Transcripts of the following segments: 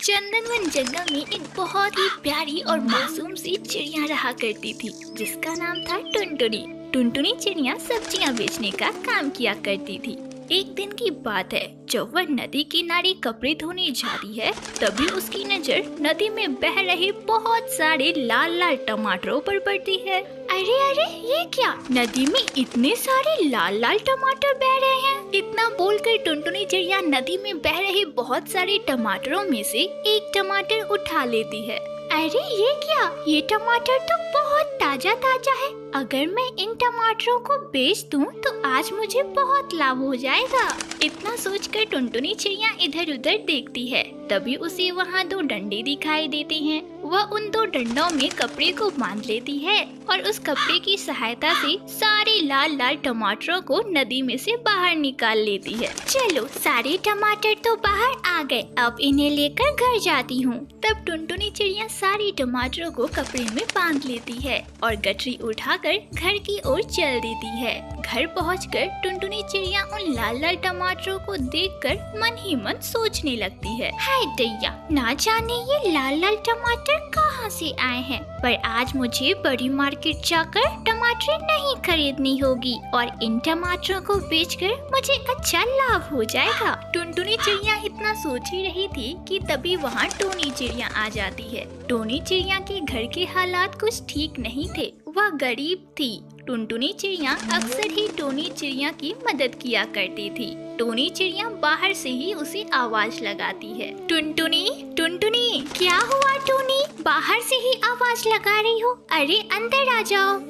चंदनवन जंगल में एक बहुत ही प्यारी और मासूम सी चिड़िया रहा करती थी जिसका नाम था टुनटुनी। टुनटुनी चिड़िया सब्जियां बेचने का काम किया करती थी। एक दिन की बात है, जब वह नदी किनारे कपड़े धोने जाती है तभी उसकी नजर नदी में बह रहे बहुत सारे लाल लाल टमाटरों पर पड़ती है। अरे अरे, ये क्या, नदी में इतने सारे लाल लाल टमाटर बह रहे हैं। इतना बोलकर टुनटुनी चिड़िया नदी में बह रहे बहुत सारे टमाटरों में से एक टमाटर उठा लेती है। अरे ये क्या, ये टमाटर तो बहुत ताजा ताजा है। अगर मैं इन टमाटरों को बेच दूं तो आज मुझे बहुत लाभ हो जाएगा। इतना सोचकर टुनटुनी चिड़िया इधर उधर देखती है, तभी उसे वहाँ दो डंडे दिखाई देते हैं। वह उन दो डंडों में कपड़े को बांध लेती है और उस कपड़े की सहायता से सारे लाल लाल टमाटरों को नदी में से बाहर निकाल लेती है। चलो, सारे टमाटर तो बाहर आ गए, अब इन्हें लेकर घर जाती हूँ। तब टुनटुनी चिड़िया सारे टमाटरों को कपड़े में बांध लेती है और गठरी उठाकर घर की ओर चल देती है। घर पहुंचकर टुनटुनी चिड़िया उन लाल लाल टमाटरों को देखकर मन ही मन सोचने लगती है, हाय दैया, ना जाने ये लाल लाल टमाटर कहाँ से आए हैं। पर आज मुझे बड़ी मार्केट जाकर टमाटर नहीं खरीदनी होगी और इन टमाटरों को बेचकर मुझे अच्छा लाभ हो जाएगा। टुनटुनी चिड़िया इतना सोच ही रही थी कि तभी वहाँ टोनी चिड़िया आ जाती है। टोनी चिड़िया के घर के हालात कुछ ठीक नहीं थे, वह गरीब थी। टुनटुनी चिड़िया अक्सर ही टोनी चिड़िया की मदद किया करती थी। टोनी चिड़िया बाहर से ही उसे आवाज लगाती है, टुनटुनी टुनटुनी। क्या हुआ टोनी, बाहर से ही आवाज लगा रही हो? अरे अंदर आ जाओ।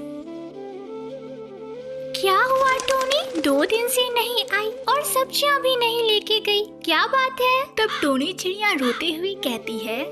क्या हुआ टोनी, 2 दिन से नहीं आई और सब्जियां भी नहीं लेके गई, क्या बात है? तब टोनी चिड़िया रोते हुए कहती है,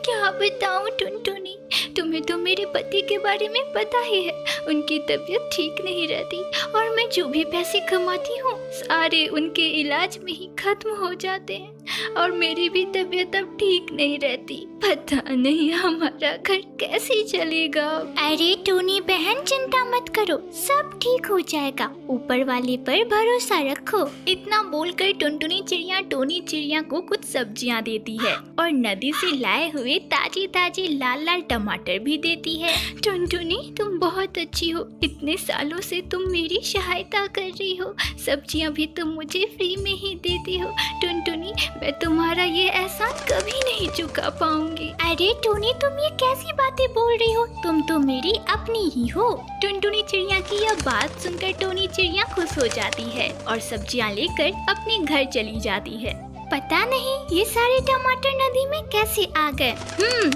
क्या बताऊं टुनटुनी, तुम्हें तो मेरे पति के बारे में पता ही है, उनकी तबीयत ठीक नहीं रहती और मैं जो भी पैसे कमाती हूँ सारे उनके इलाज में ही खत्म हो जाते हैं और मेरी भी तबीयत अब ठीक नहीं रहती। पता नहीं हमारा घर कैसे चलेगा। अरे टोनी बहन, चिंता मत करो, सब ठीक हो जाएगा, ऊपर वाले पर भरोसा रखो। इतना बोलकर टुनटुनी चिड़िया टोनी चिड़िया को कुछ सब्जियां देती है और नदी से लाए हुए ताजे ताजे लाल लाल टमाटर भी देती है। टुनटुनी तुम बहुत अच्छी हो, इतने सालों से तुम मेरी सहायता कर रही हो, सब्जियां भी तुम मुझे फ्री में ही देती हो। टुनटुनी, मैं तुम्हारा ये एहसान कभी नहीं चुका पाऊंगी। अरे टोनी, तुम ये कैसी बातें बोल रही हो, तुम तो मेरी अपनी ही हो। टुनटुनी चिड़िया की यह बात सुनकर टोनी चिड़िया खुश हो जाती है और सब्जियां लेकर अपने घर चली जाती है। पता नहीं ये सारे टमाटर नदी में कैसे आ गए।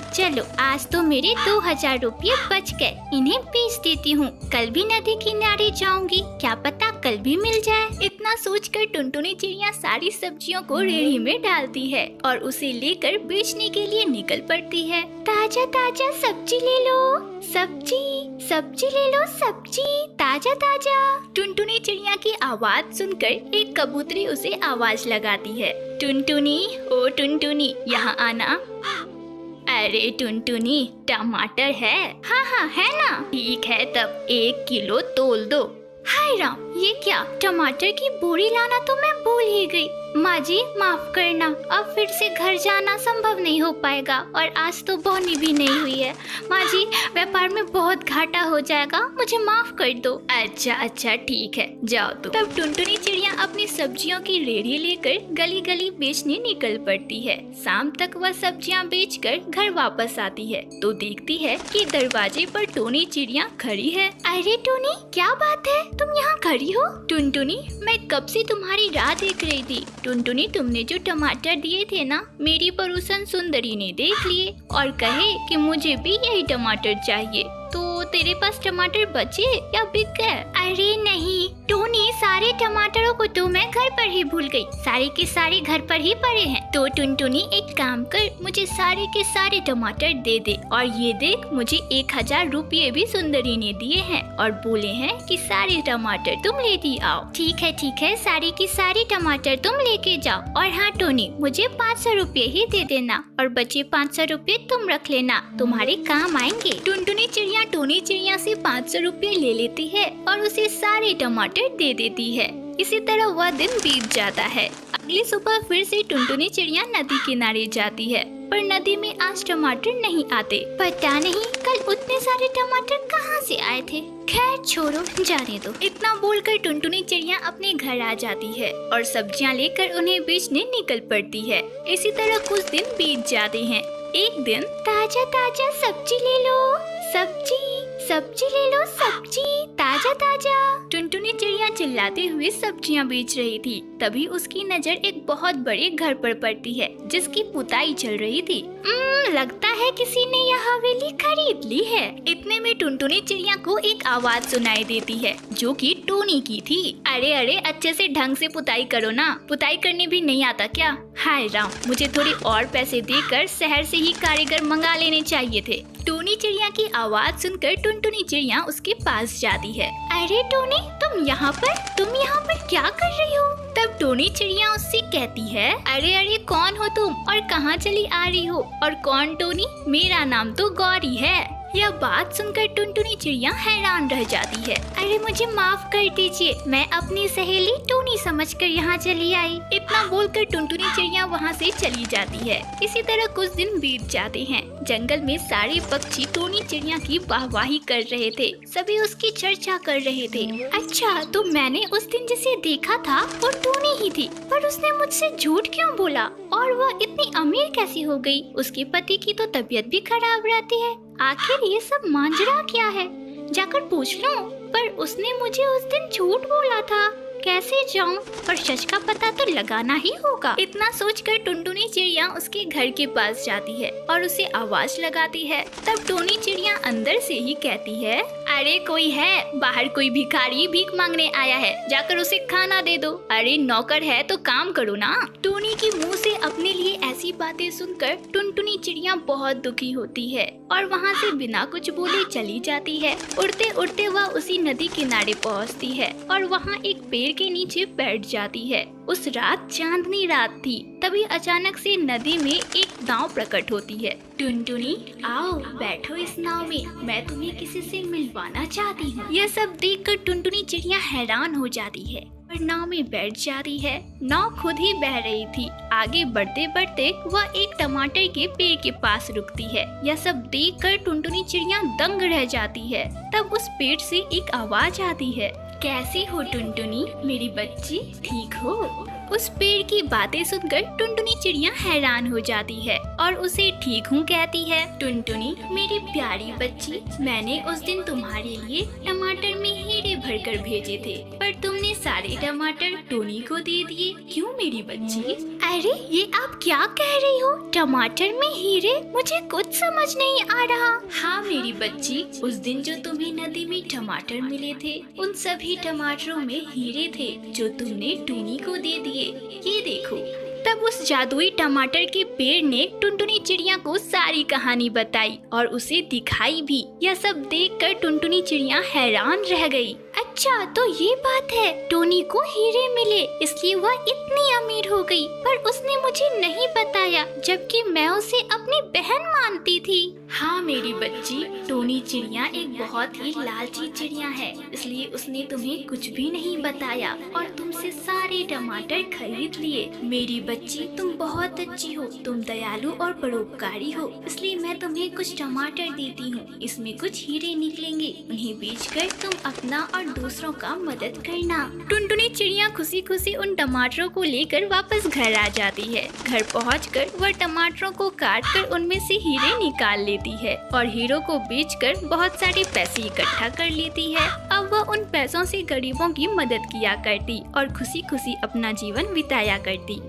चलो, आज तो मेरे 2000 रुपये बच गए, इन्हें बेच देती हूँ, कल भी नदी किनारे जाऊंगी, क्या पता कल भी मिल जाए। इतना सोचकर टुनटुनी चिड़िया सारी सब्जियों को रेहड़ी में डालती है और उसे लेकर बेचने के लिए निकल पड़ती है। ताजा ताजा सब्जी ले लो, सब्जी सब्जी ले लो, सब्जी ताजा ताजा। टुनटुनी चिड़िया की आवाज सुनकर एक कबूतरी उसे आवाज लगाती है, टुनटुनी, ओ टुनटुनी, यहाँ आना। अरे टुनटुनी, टमाटर है? हाँ हाँ है ना, ठीक है, तब 1 किलो तोल दो। हाय राम, ये क्या, टमाटर की बोरी लाना तो मैं भूल ही गई। माँ जी माफ करना, अब फिर से घर जाना संभव नहीं हो पाएगा और आज तो बोनी भी नहीं हुई है। माँ जी, व्यापार में बहुत घाटा हो जाएगा, मुझे माफ कर दो। अच्छा अच्छा ठीक है, जाओ तुम। तब टुनटुनी चिड़िया अपनी सब्जियों की रेहड़ी लेकर गली गली बेचने निकल पड़ती है। शाम तक वह सब्जियां बेचकर घर वापस आती है तो देखती है कि दरवाजे पर टोनी चिड़िया खड़ी है। अरे टोनी, क्या बात है, तुम यहाँ खड़ी हो? टुनटुनी, मैं कब से तुम्हारी राह देख रही थी। टुनटुनी, तुमने जो टमाटर दिए थे ना, मेरी पड़ोसन सुंदरी ने देख लिए और कहे कि मुझे भी यही टमाटर चाहिए, तो तेरे पास टमाटर बचे या बिक गए? अरे नहीं टोनी, सारे टमाटरों को तो मैं घर पर ही भूल गई, सारे के सारे घर पर ही पड़े हैं। तो टुनटुनी एक काम कर, मुझे सारे के सारे टमाटर दे दे और ये देख, मुझे 1000 रुपये भी सुंदरी ने दिए हैं और बोले हैं कि सारे टमाटर तुम लेती आओ। ठीक है, सारे के सारे टमाटर तुम लेके जाओ और हाँ टोनी, मुझे 500 रुपये ही दे देना और बचे 500 रुपये तुम रख लेना, तुम्हारे काम आएंगे। टुनटुनी चिड़िया टोनी चिड़िया से 500 रुपये ले लेती है और उसे सारे टमाटर दे देती है। इसी तरह वह दिन बीत जाता है। अगली सुबह फिर से टुनटुनी चिड़िया नदी किनारे जाती है पर नदी में आज टमाटर नहीं आते। पता नहीं कल उतने सारे टमाटर कहाँ से आए थे। खैर छोड़ो, जाने दो। इतना बोलकर टुनटुनी चिड़िया अपने घर आ जाती है और सब्जियां लेकर उन्हें बेचने निकल पड़ती है। इसी तरह कुछ दिन बीत जाते हैं। एक दिन ताजा ताजा सब्जी ले लो, सब्जी ले लो, सब्जी ताजा ताजा। टुनटुनी चिड़िया चिल्लाते हुए सब्जियां बेच रही थी। तभी उसकी नजर एक बहुत बड़े घर पर पड़ती है जिसकी पुताई चल रही थी। लगता है किसी ने यह हवेली खरीद ली है। इतने में टुनटुनी चिड़िया को एक आवाज सुनाई देती है जो कि टोनी की थी। अरे अरे, अच्छे से ढंग से पुताई करो ना, पुताई करने भी नहीं आता क्या? हाय राम, मुझे थोड़ी और पैसे देकर शहर से ही कारीगर मंगा लेने चाहिए थे। टोनी चिड़िया की आवाज सुनकर टुनटुनी चिड़िया उसके पास जाती है। अरे टोनी, तुम यहाँ पर क्या कर रही हो? तब टोनी चिड़िया उससे कहती है, अरे अरे, कौन हो तुम और कहाँ चली आ रही हो? और कौन टोनी? मेरा नाम तो गौरी है। यह बात सुनकर टुनटुनी चिड़िया हैरान रह जाती है। अरे मुझे माफ कर दीजिए, मैं अपनी सहेली टोनी समझकर यहाँ चली आई। इतना बोलकर टुनटुनी चिड़िया वहाँ से चली जाती है। इसी तरह कुछ दिन बीत जाते हैं। जंगल में सारे पक्षी टोनी चिड़िया की वाहवाही कर रहे थे। सभी उसकी चर्चा कर रहे थे। अच्छा, तो मैंने उस दिन जिसे देखा था वो टोनी ही थी, पर उसने मुझसे झूठ क्यों बोला? और वह इतनी अमीर कैसी हो गई? उसके पति की तो तबीयत भी खराब रहती है। आखिर ये सब मांजरा क्या है? जाकर पूछ लूं। पर उसने मुझे उस दिन झूठ बोला था, कैसे जाऊं? पर सच का पता तो लगाना ही होगा। इतना सोचकर टुनटुनी चिड़िया उसके घर के पास जाती है और उसे आवाज लगाती है। तब टोनी चिड़िया अंदर से ही कहती है, अरे कोई है बाहर, कोई भिखारी भीख मांगने आया है, जाकर उसे खाना दे दो। अरे नौकर है तो काम करो ना। टोनी के मुंह से अपने लिए ऐसी बातें सुनकर टुनटुनी चिड़िया बहुत दुखी होती है और वहाँ से बिना कुछ बोले चली जाती है। उड़ते उड़ते वह उसी नदी किनारे पहुँचती है और वहाँ एक पेड़ के नीचे बैठ जाती है। उस रात चांदनी रात थी। तभी अचानक से नदी में एक नाव प्रकट होती है। टुनटुनी, आओ बैठो इस नाव में, मैं तुम्हें किसी से मिलवाना चाहती हूँ। यह सब देखकर टुनटुनी चिड़िया हैरान हो जाती है और नाव में बैठ जाती है। नाव खुद ही बह रही थी। आगे बढ़ते बढ़ते वह एक टमाटर के पेड़ के पास रुकती है। यह सब देखकर टुनटुनी चिड़िया दंग रह जाती है। तब उस पेड़ से एक आवाज आती है, कैसी हो टुनटुनी मेरी बच्ची, ठीक हो? उस पेड़ की बातें सुनकर टुनटुनी चिड़िया हैरान हो जाती है और उसे ठीक हूँ कहती है। टुनटुनी मेरी प्यारी बच्ची, मैंने उस दिन तुम्हारे लिए टमाटर में हीरे भरकर भेजे थे, पर तुमने सारे टमाटर टोनी को दे दिए, क्यों मेरी बच्ची? अरे ये आप क्या कह रही हो? टमाटर में हीरे? मुझे कुछ समझ नहीं आ रहा। हाँ मेरी बच्ची, उस दिन जो तुम्हें नदी में टमाटर मिले थे, उन सभी टमाटरों में हीरे थे जो तुमने टोनी को दे दिए। ये देखो। तब उस जादुई टमाटर के पेड़ ने टुनटुनी चिड़िया को सारी कहानी बताई और उसे दिखाई भी। यह सब देखकर टुनटुनी चिड़िया हैरान रह गई। अच्छा, तो ये बात है, टोनी को हीरे मिले इसलिए वह इतनी अमीर हो गई, पर उसने मुझे नहीं बताया, जबकि मैं उसे अपनी बहन मानती थी। हाँ मेरी बच्ची, टोनी चिड़िया एक बहुत ही लालची चिड़िया है, इसलिए उसने तुम्हें कुछ भी नहीं बताया और तुमसे सारे टमाटर खरीद लिए। मेरी बच्ची, तुम बहुत अच्छी हो, तुम दयालु और परोपकारी हो, इसलिए मैं तुम्हें कुछ टमाटर देती हूँ। इसमें कुछ हीरे निकलेंगे, उन्हें बेचकर तुम अपना और दूसरों का मदद करना। टुनटुनी चिड़िया खुशी खुशी उन टमाटरों को लेकर वापस घर आ जाती है। घर पहुंचकर वह टमाटरों को काटकर उनमें से हीरे निकाल लेती है और हीरो को बेचकर बहुत सारे पैसे इकट्ठा कर लेती है। अब वह उन पैसों से गरीबों की मदद किया करती और खुशी खुशी अपना जीवन बिताया करती।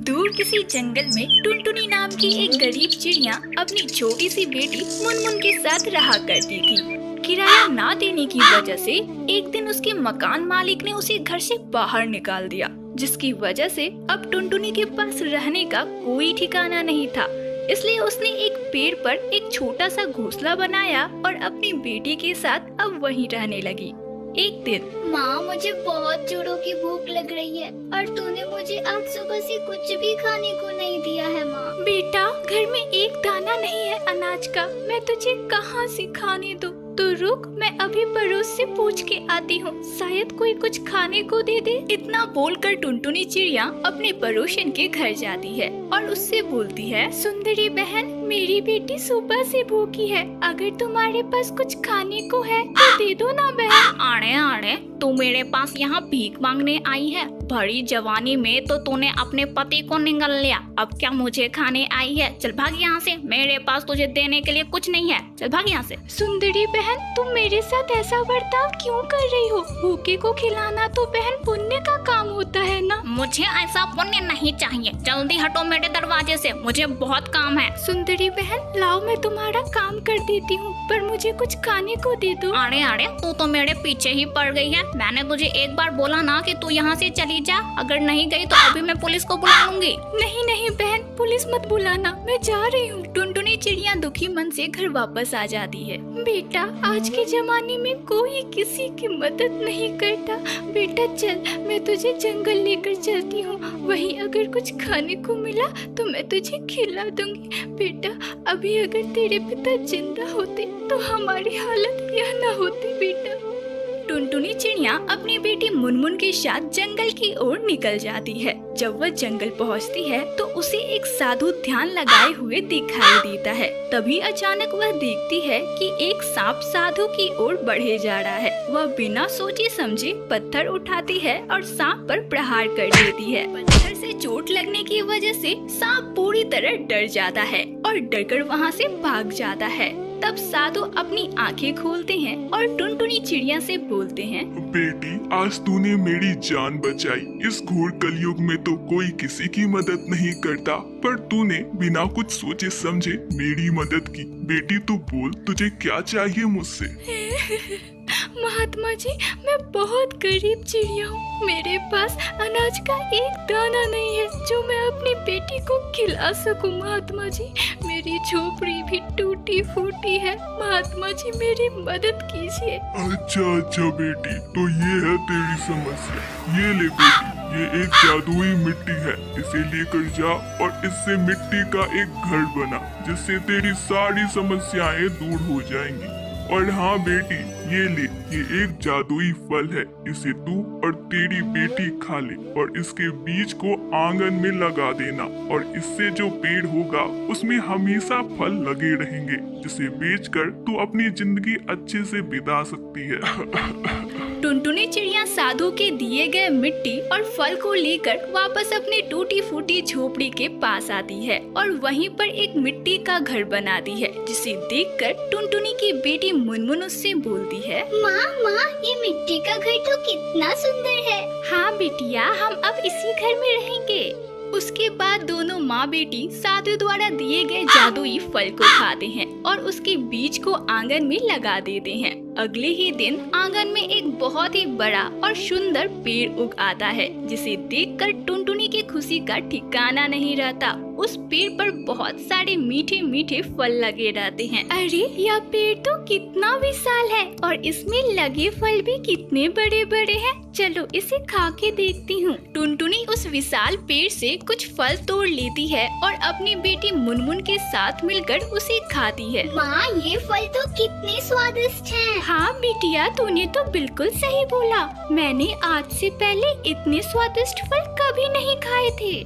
दूर किसी जंगल में टुनटुनी नाम की एक गरीब चिड़िया अपनी छोटी सी बेटी मुनमुन के साथ रहा करती थी। किराया ना देने की वजह से एक दिन उसके मकान मालिक ने उसे घर से बाहर निकाल दिया, जिसकी वजह से अब टुनटुनी के पास रहने का कोई ठिकाना नहीं था। इसलिए उसने एक पेड़ पर एक छोटा सा घोंसला बनाया और अपनी बेटी के साथ अब वहीं रहने लगी। एक दिन, माँ मुझे बहुत जोरों की भूख लग रही है और तूने मुझे आज सुबह से कुछ भी खाने को नहीं दिया है माँ। बेटा, घर में एक दाना नहीं है अनाज का, मैं तुझे कहाँ से खाने दूँ? तो रुक, मैं अभी पड़ोस से पूछ के आती हूँ, शायद कोई कुछ खाने को दे दे। इतना बोलकर टुनटुनी चिड़िया अपने पड़ोसन के घर जाती है और उससे बोलती है, सुंदरी बहन, मेरी बेटी सुबह से भूखी है, अगर तुम्हारे पास कुछ खाने को है तो दे दो ना बहन। अरे अरे, तू मेरे पास यहाँ भीख मांगने आई है? भरी जवानी में तो तूने अपने पति को निगल लिया, अब क्या मुझे खाने आई है? चल भाग यहाँ से, मेरे पास तुझे देने के लिए कुछ नहीं है, चल भाग यहाँ से। सुंदरी बहन, तुम मेरे साथ ऐसा बर्ताव क्यों कर रही हो? भूखे को खिलाना तो बहन पुण्य का काम होता है ना। मुझे ऐसा पुण्य नहीं चाहिए, जल्दी हटो मेरे दरवाजे से, मुझे बहुत काम है। सुंदरी बहन, लाओ मैं तुम्हारा काम कर देती हूँ, पर मुझे कुछ खाने को दे दो। अरे अरे, तू तो मेरे पीछे ही पड़ गई है। मैंने तुझे एक बार बोला ना कि तू यहाँ से चली जा, अगर नहीं गई तो अभी मैं पुलिस को बुला लूंगी। नहीं नहीं बहन, पुलिस मत बुलाना, मैं जा रही हूँ। टुनटुनी चिड़िया दुखी मन से घर वापस आ जाती है। बेटा, आज के जमाने में कोई किसी की मदद नहीं करता। बेटा चल, मैं तुझे जंगल लेकर चलती हूँ, वहीं अगर कुछ खाने को मिला तो मैं तुझे खिला दूंगी। बेटा, अभी अगर तेरे पिता जिंदा होते तो हमारी हालत यह न होती। बेटा। टुनटुनी चिड़िया अपनी बेटी मुनमुन के साथ जंगल की ओर निकल जाती है। जब वह जंगल पहुंचती है तो उसे एक साधु ध्यान लगाए हुए दिखाई देता है। तभी अचानक वह देखती है कि एक सांप साधु की ओर बढ़े जा रहा है। वह बिना सोचे समझे पत्थर उठाती है और सांप पर प्रहार कर देती है। पत्थर से चोट लगने की वजह से सांप पूरी तरह डर जाता है और डरकर वहाँ से भाग जाता है। तब साधु अपनी आंखें खोलते हैं और टुनटुनी चिड़िया से बोलते हैं, बेटी, आज तूने मेरी जान बचाई। इस घोर कलयुग में तो कोई किसी की मदद नहीं करता, पर तूने बिना कुछ सोचे समझे मेरी मदद की। बेटी तू बोल, तुझे क्या चाहिए मुझसे? महात्मा जी, मैं बहुत गरीब चिड़िया हूँ, मेरे पास अनाज का एक दाना नहीं है जो मैं अपनी बेटी को खिला सकूं। महात्मा जी, मेरी झोपड़ी भी टूटी फूटी है, महात्मा जी मेरी मदद कीजिए। अच्छा बेटी, तो ये है तेरी समस्या। ये ले बेटी, ये एक जादुई मिट्टी है, इसे लेकर जा और इससे मिट्टी का एक घर बना, जिससे तेरी सारी समस्याएं दूर हो जाएंगी। और हाँ बेटी, ये ले, ये एक जादुई फल है, इसे तू और तेरी बेटी खा ले और इसके बीज को आंगन में लगा देना, और इससे जो पेड़ होगा उसमें हमेशा फल लगे रहेंगे, जिसे बेचकर तू अपनी जिंदगी अच्छे से बिता सकती है। टुनटुनी चिड़िया साधु के दिए गए मिट्टी और फल को लेकर वापस अपनी टूटी फूटी झोपड़ी के पास आती है और वहीं पर एक मिट्टी का घर बनाती है, जिसे देखकर टुनटुनी की बेटी मुनमुन उससे बोलती है, माँ, ये मिट्टी का घर तो कितना सुंदर है। हाँ बेटिया, हम अब इसी घर में रहेंगे। उसके बाद दोनों माँ बेटी साधु द्वारा दिए गए जादुई फल को खाते हैं और उसके बीज को आंगन में लगा देते हैं। अगले ही दिन आंगन में एक बहुत ही बड़ा और सुंदर पेड़ उग आता है, जिसे देखकर टुनटुनी की खुशी का ठिकाना नहीं रहता। उस पेड़ पर बहुत सारे मीठे मीठे फल लगे रहते हैं। अरे, यह पेड़ तो कितना विशाल है और इसमें लगे फल भी कितने बड़े बड़े हैं। चलो इसे खा के देखती हूँ। टुनटुनी उस विशाल पेड़ से कुछ फल तोड़ लेती है और अपनी बेटी मुनमुन के साथ मिलकर उसे खाती है। माँ, ये फल तो कितने स्वादिष्ट हैं। हाँ बिटिया, तूने तो बिल्कुल सही बोला। मैंने आज से पहले इतने स्वादिष्ट फल कभी नहीं खाए थे।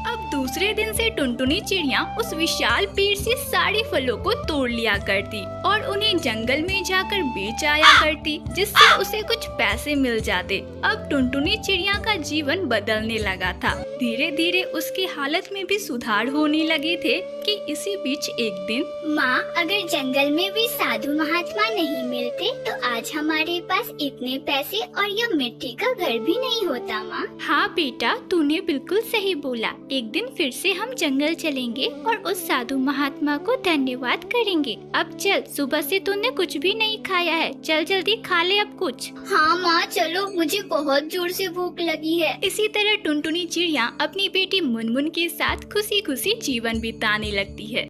अब दूसरे दिन से टुनटुनी चिड़िया उस विशाल पेड़ से सारे फलों को तोड़ लिया करती और उन्हें जंगल में जाकर बेच आया करती, जिससे उसे कुछ पैसे मिल जाते। अब टुनटुनी चिड़िया का जीवन बदलने लगा था। धीरे धीरे उसकी हालत में भी सुधार होने लगे थे कि इसी बीच एक दिन, माँ, अगर जंगल में भी साधु महात्मा नहीं मिलते तो आज हमारे पास इतने पैसे और यह मिट्टी का घर भी नहीं होता। माँ, हाँ बेटा, तूने बिल्कुल सही बोला। एक दिन फिर से हम जंगल चलेंगे और उस साधु महात्मा को धन्यवाद करेंगे। अब चल, सुबह से तूने कुछ भी नहीं खाया है, चल जल्दी खा ले अब कुछ। हाँ माँ, चलो, मुझे बहुत जोर से भूख लगी है। इसी तरह टुनटुनी चिड़िया अपनी बेटी मुनमुन के साथ खुशी खुशी जीवन बिताने लगती है।